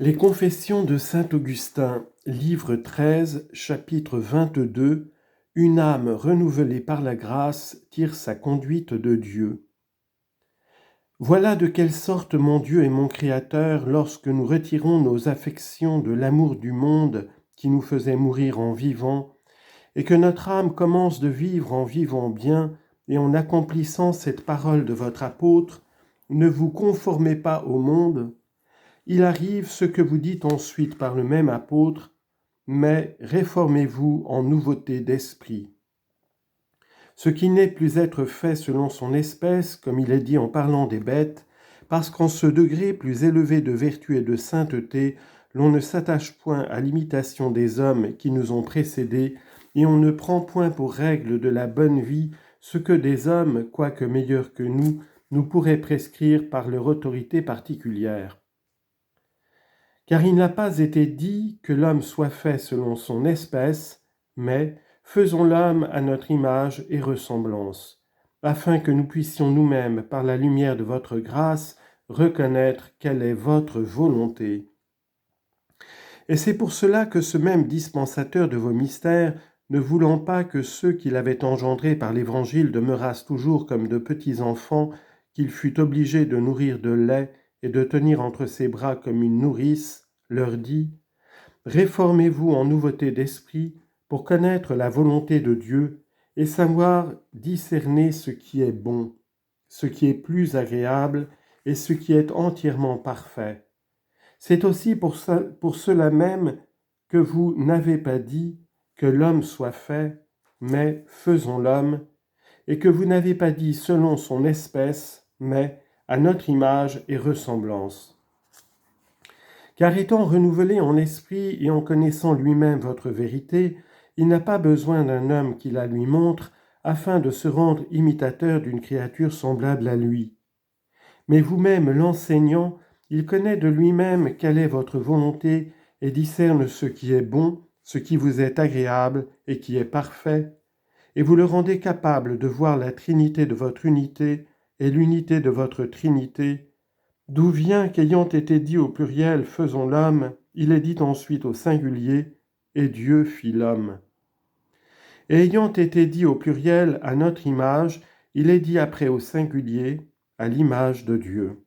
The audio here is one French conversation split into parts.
Les Confessions de saint Augustin, livre 13, chapitre 22. Une âme renouvelée par la grâce tire sa conduite de Dieu. Voilà de quelle sorte mon Dieu est mon Créateur lorsque nous retirons nos affections de l'amour du monde qui nous faisait mourir en vivant, et que notre âme commence de vivre en vivant bien et en accomplissant cette parole de votre apôtre, ne vous conformez pas au monde. Il arrive ce que vous dites ensuite par le même apôtre, mais réformez-vous en nouveauté d'esprit. Ce qui n'est plus être fait selon son espèce, comme il est dit en parlant des bêtes, parce qu'en ce degré plus élevé de vertu et de sainteté, l'on ne s'attache point à l'imitation des hommes qui nous ont précédés, et on ne prend point pour règle de la bonne vie ce que des hommes, quoique meilleurs que nous pourraient prescrire par leur autorité particulière. Car il n'a pas été dit que l'homme soit fait selon son espèce, mais faisons l'homme à notre image et ressemblance, afin que nous puissions nous-mêmes, par la lumière de votre grâce, reconnaître quelle est votre volonté. Et c'est pour cela que ce même dispensateur de vos mystères, ne voulant pas que ceux qu'il avait engendrés par l'Évangile demeurassent toujours comme de petits enfants, qu'il fut obligé de nourrir de lait et de tenir entre ses bras comme une nourrice, leur dit « Réformez-vous en nouveauté d'esprit pour connaître la volonté de Dieu et savoir discerner ce qui est bon, ce qui est plus agréable et ce qui est entièrement parfait. C'est aussi pour cela même que vous n'avez pas dit que l'homme soit fait, mais faisons l'homme, et que vous n'avez pas dit selon son espèce, mais à notre image et ressemblance. Car étant renouvelé en esprit et en connaissant lui-même votre vérité, il n'a pas besoin d'un homme qui la lui montre, afin de se rendre imitateur d'une créature semblable à lui. Mais vous-même l'enseignant, il connaît de lui-même quelle est votre volonté et discerne ce qui est bon, ce qui vous est agréable et qui est parfait, et vous le rendez capable de voir la trinité de votre unité et l'unité de votre trinité, d'où vient qu'ayant été dit au pluriel « faisons l'homme », il est dit ensuite au singulier « et Dieu fit l'homme ». Et ayant été dit au pluriel « à notre image », il est dit après au singulier « à l'image de Dieu ».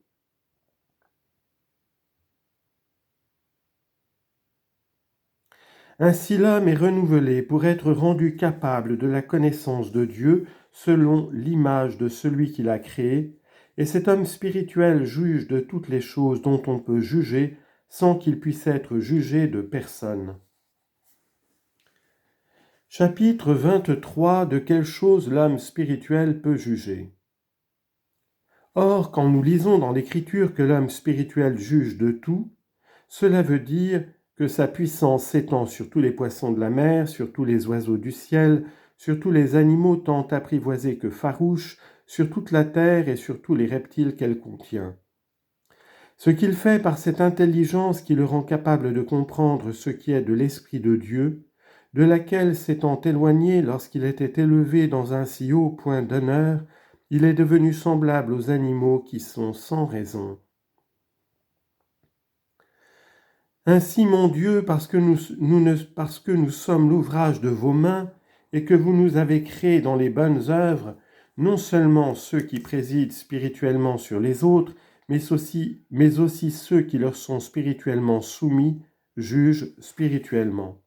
Ainsi l'homme est renouvelé pour être rendu capable de la connaissance de Dieu selon l'image de celui qui l'a créé, et cet homme spirituel juge de toutes les choses dont on peut juger sans qu'il puisse être jugé de personne. Chapitre 23. De quelles choses l'homme spirituel peut juger. Or, quand nous lisons dans l'Écriture que l'homme spirituel juge de tout, cela veut dire que sa puissance s'étend sur tous les poissons de la mer, sur tous les oiseaux du ciel, sur tous les animaux tant apprivoisés que farouches, sur toute la terre et sur tous les reptiles qu'elle contient. Ce qu'il fait par cette intelligence qui le rend capable de comprendre ce qui est de l'Esprit de Dieu, de laquelle s'étant éloigné lorsqu'il était élevé dans un si haut point d'honneur, il est devenu semblable aux animaux qui sont sans raison. Ainsi, mon Dieu, parce que nous sommes l'ouvrage de vos mains et que vous nous avez créés dans les bonnes œuvres, non seulement ceux qui président spirituellement sur les autres, mais aussi ceux qui leur sont spirituellement soumis, jugent spirituellement.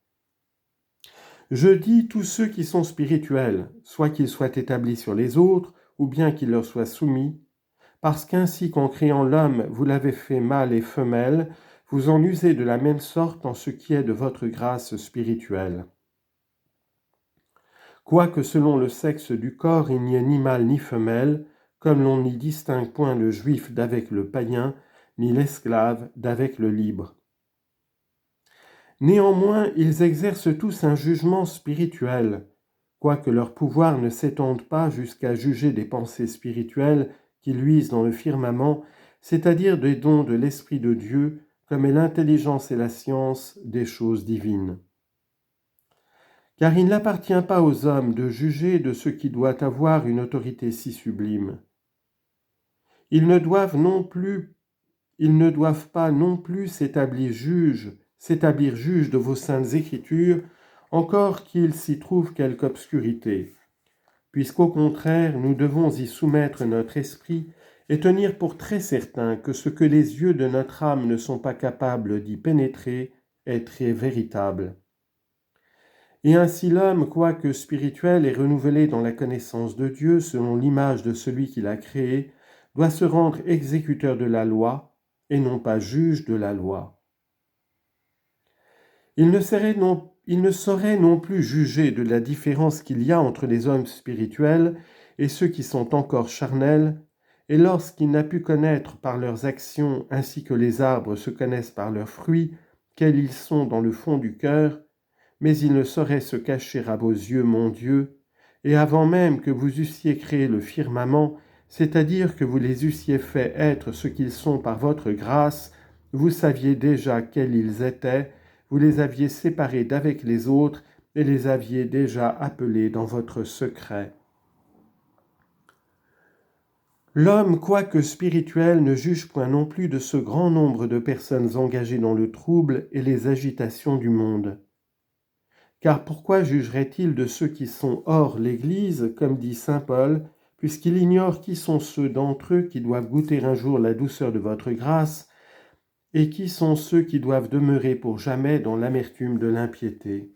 Je dis tous ceux qui sont spirituels, soit qu'ils soient établis sur les autres, ou bien qu'ils leur soient soumis, parce qu'ainsi qu'en créant l'homme, vous l'avez fait mâle et femelle, vous en usez de la même sorte en ce qui est de votre grâce spirituelle. Quoique selon le sexe du corps il n'y ait ni mâle ni femelle, comme l'on n'y distingue point le juif d'avec le païen, ni l'esclave d'avec le libre. Néanmoins, ils exercent tous un jugement spirituel, quoique leur pouvoir ne s'étende pas jusqu'à juger des pensées spirituelles qui luisent dans le firmament, c'est-à-dire des dons de l'Esprit de Dieu, comme est l'intelligence et la science des choses divines. Car il n'appartient pas aux hommes de juger de ce qui doit avoir une autorité si sublime. Ils ne doivent ils ne doivent pas non plus s'établir juges de vos saintes écritures, encore qu'il s'y trouve quelque obscurité, puisqu'au contraire nous devons y soumettre notre esprit et tenir pour très certain que ce que les yeux de notre âme ne sont pas capables d'y pénétrer est très véritable. Et ainsi l'homme, quoique spirituel et renouvelé dans la connaissance de Dieu selon l'image de celui qui l'a créé, doit se rendre exécuteur de la loi et non pas juge de la loi. Il ne saurait non plus juger de la différence qu'il y a entre les hommes spirituels et ceux qui sont encore charnels, et lorsqu'il n'a pu connaître par leurs actions ainsi que les arbres se connaissent par leurs fruits, quels ils sont dans le fond du cœur, mais il ne saurait se cacher à vos yeux, mon Dieu, et avant même que vous eussiez créé le firmament, c'est-à-dire que vous les eussiez fait être ce qu'ils sont par votre grâce, vous saviez déjà quels ils étaient, vous les aviez séparés d'avec les autres et les aviez déjà appelés dans votre secret. L'homme, quoique spirituel, ne juge point non plus de ce grand nombre de personnes engagées dans le trouble et les agitations du monde. Car pourquoi jugerait-il de ceux qui sont hors l'Église, comme dit saint Paul, puisqu'il ignore qui sont ceux d'entre eux qui doivent goûter un jour la douceur de votre grâce, et qui sont ceux qui doivent demeurer pour jamais dans l'amertume de l'impiété.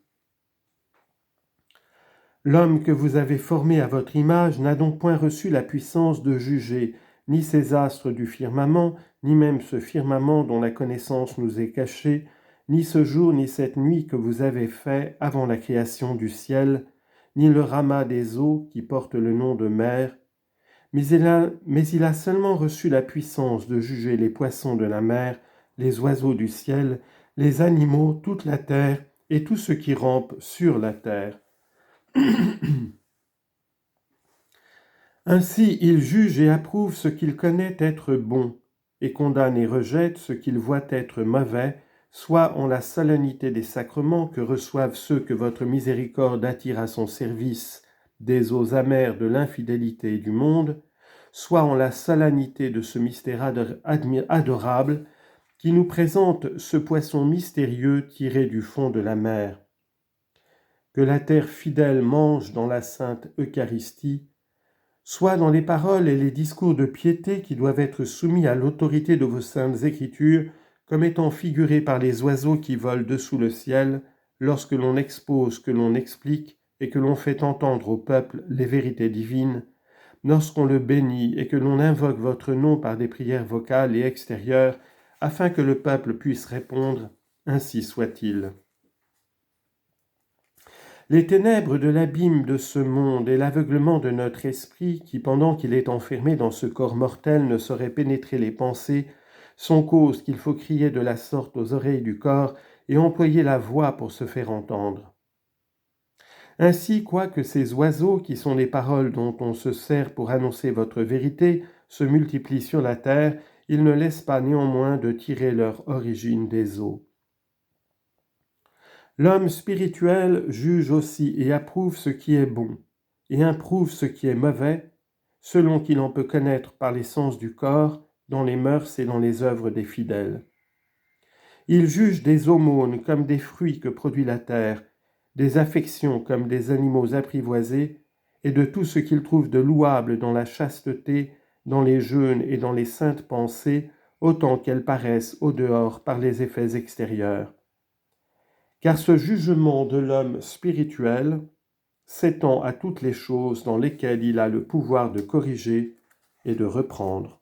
L'homme que vous avez formé à votre image n'a donc point reçu la puissance de juger ni ces astres du firmament, ni même ce firmament dont la connaissance nous est cachée, ni ce jour ni cette nuit que vous avez fait avant la création du ciel, ni le ramas des eaux qui porte le nom de mer, mais il a seulement reçu la puissance de juger les poissons de la mer, les oiseaux du ciel, les animaux, toute la terre et tout ce qui rampe sur la terre. Ainsi, il juge et approuve ce qu'il connaît être bon, et condamne et rejette ce qu'il voit être mauvais, soit en la solennité des sacrements que reçoivent ceux que votre miséricorde attire à son service des eaux amères de l'infidélité du monde, soit en la solennité de ce mystère adorable qui nous présente ce poisson mystérieux tiré du fond de la mer. Que la terre fidèle mange dans la sainte Eucharistie, soit dans les paroles et les discours de piété qui doivent être soumis à l'autorité de vos saintes Écritures, comme étant figurés par les oiseaux qui volent dessous le ciel, lorsque l'on expose, que l'on explique et que l'on fait entendre au peuple les vérités divines, lorsqu'on le bénit et que l'on invoque votre nom par des prières vocales et extérieures, afin que le peuple puisse répondre « Ainsi soit-il ». Les ténèbres de l'abîme de ce monde et l'aveuglement de notre esprit, qui pendant qu'il est enfermé dans ce corps mortel ne saurait pénétrer les pensées, sont cause qu'il faut crier de la sorte aux oreilles du corps et employer la voix pour se faire entendre. Ainsi, quoique ces oiseaux, qui sont les paroles dont on se sert pour annoncer votre vérité, se multiplient sur la terre, ils ne laissent pas néanmoins de tirer leur origine des eaux. L'homme spirituel juge aussi et approuve ce qui est bon, et improuve ce qui est mauvais, selon qu'il en peut connaître par les sens du corps, dans les mœurs et dans les œuvres des fidèles. Il juge des aumônes comme des fruits que produit la terre, des affections comme des animaux apprivoisés, et de tout ce qu'il trouve de louable dans la chasteté, dans les jeûnes et dans les saintes pensées, autant qu'elles paraissent au dehors par les effets extérieurs. Car ce jugement de l'homme spirituel s'étend à toutes les choses dans lesquelles il a le pouvoir de corriger et de reprendre.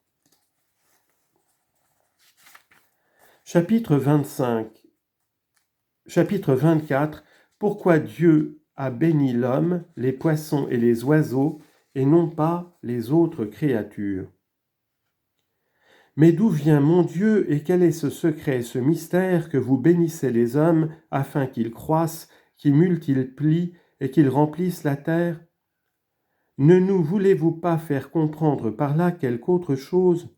Chapitre 24. Pourquoi Dieu a béni l'homme, les poissons et les oiseaux, et non pas les autres créatures. Mais d'où vient mon Dieu et quel est ce secret, ce mystère que vous bénissez les hommes afin qu'ils croissent, qu'ils multiplient et qu'ils remplissent la terre? Ne nous voulez-vous pas faire comprendre par là quelque autre chose?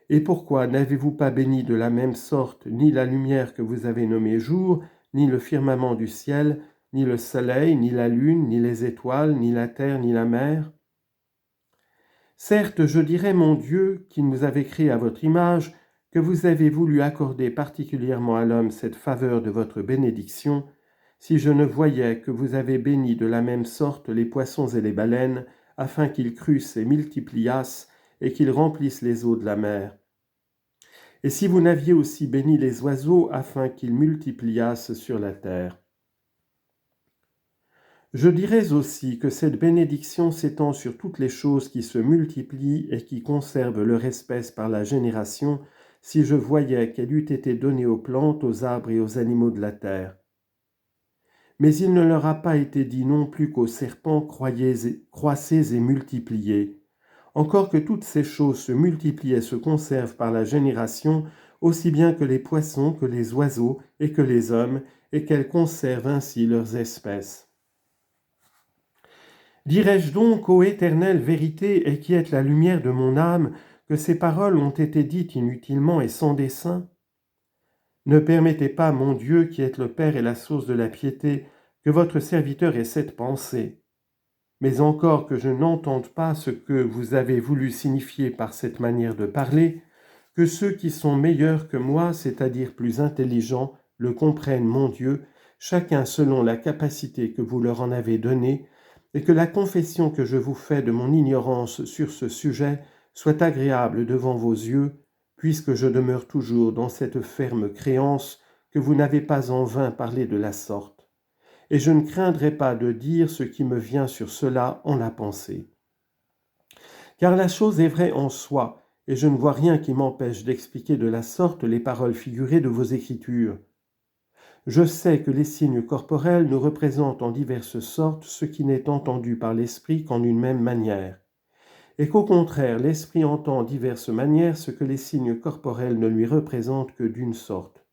Et pourquoi n'avez-vous pas béni de la même sorte ni la lumière que vous avez nommée jour, ni le firmament du ciel, ni le soleil, ni la lune, ni les étoiles, ni la terre, ni la mer? Certes, je dirais, mon Dieu, qui nous avait créés à votre image, que vous avez voulu accorder particulièrement à l'homme cette faveur de votre bénédiction, si je ne voyais que vous avez béni de la même sorte les poissons et les baleines, afin qu'ils crussent et multipliassent, et qu'ils remplissent les eaux de la mer. Et si vous n'aviez aussi béni les oiseaux, afin qu'ils multipliassent sur la terre. Je dirais aussi que cette bénédiction s'étend sur toutes les choses qui se multiplient et qui conservent leur espèce par la génération, si je voyais qu'elle eût été donnée aux plantes, aux arbres et aux animaux de la terre. Mais il ne leur a pas été dit non plus qu'aux serpents croissez et multipliez. Encore que toutes ces choses se multiplient et se conservent par la génération, aussi bien que les poissons, que les oiseaux et que les hommes, et qu'elles conservent ainsi leurs espèces. Dirais-je donc, ô éternelle vérité, et qui êtes la lumière de mon âme, que ces paroles ont été dites inutilement et sans dessein? Ne permettez pas, mon Dieu, qui êtes le Père et la source de la piété, que votre serviteur ait cette pensée. Mais encore que je n'entende pas ce que vous avez voulu signifier par cette manière de parler, que ceux qui sont meilleurs que moi, c'est-à-dire plus intelligents, le comprennent, mon Dieu, chacun selon la capacité que vous leur en avez donnée, et que la confession que je vous fais de mon ignorance sur ce sujet soit agréable devant vos yeux, puisque je demeure toujours dans cette ferme créance que vous n'avez pas en vain parlé de la sorte. Et je ne craindrai pas de dire ce qui me vient sur cela en la pensée. Car la chose est vraie en soi, et je ne vois rien qui m'empêche d'expliquer de la sorte les paroles figurées de vos Écritures. Je sais que les signes corporels nous représentent en diverses sortes ce qui n'est entendu par l'esprit qu'en une même manière, et qu'au contraire l'esprit entend en diverses manières ce que les signes corporels ne lui représentent que d'une sorte.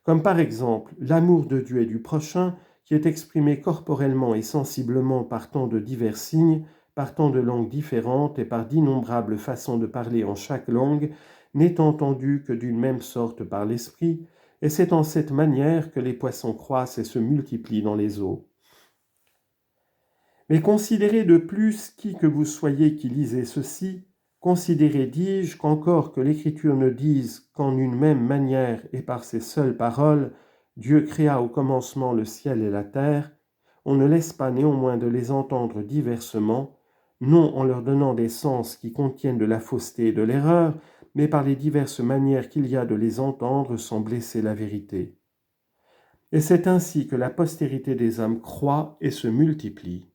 Comme par exemple l'amour de Dieu et du prochain, qui est exprimé corporellement et sensiblement par tant de divers signes, par tant de langues différentes et par d'innombrables façons de parler en chaque langue, n'est entendu que d'une même sorte par l'esprit, et c'est en cette manière que les poissons croissent et se multiplient dans les eaux. Mais considérez de plus, qui que vous soyez qui lisez ceci, considérez, dis-je, qu'encore que l'Écriture ne dise qu'en une même manière et par ces seules paroles, Dieu créa au commencement le ciel et la terre, on ne laisse pas néanmoins de les entendre diversement, non en leur donnant des sens qui contiennent de la fausseté et de l'erreur, mais par les diverses manières qu'il y a de les entendre sans blesser la vérité. Et c'est ainsi que la postérité des hommes croît et se multiplie.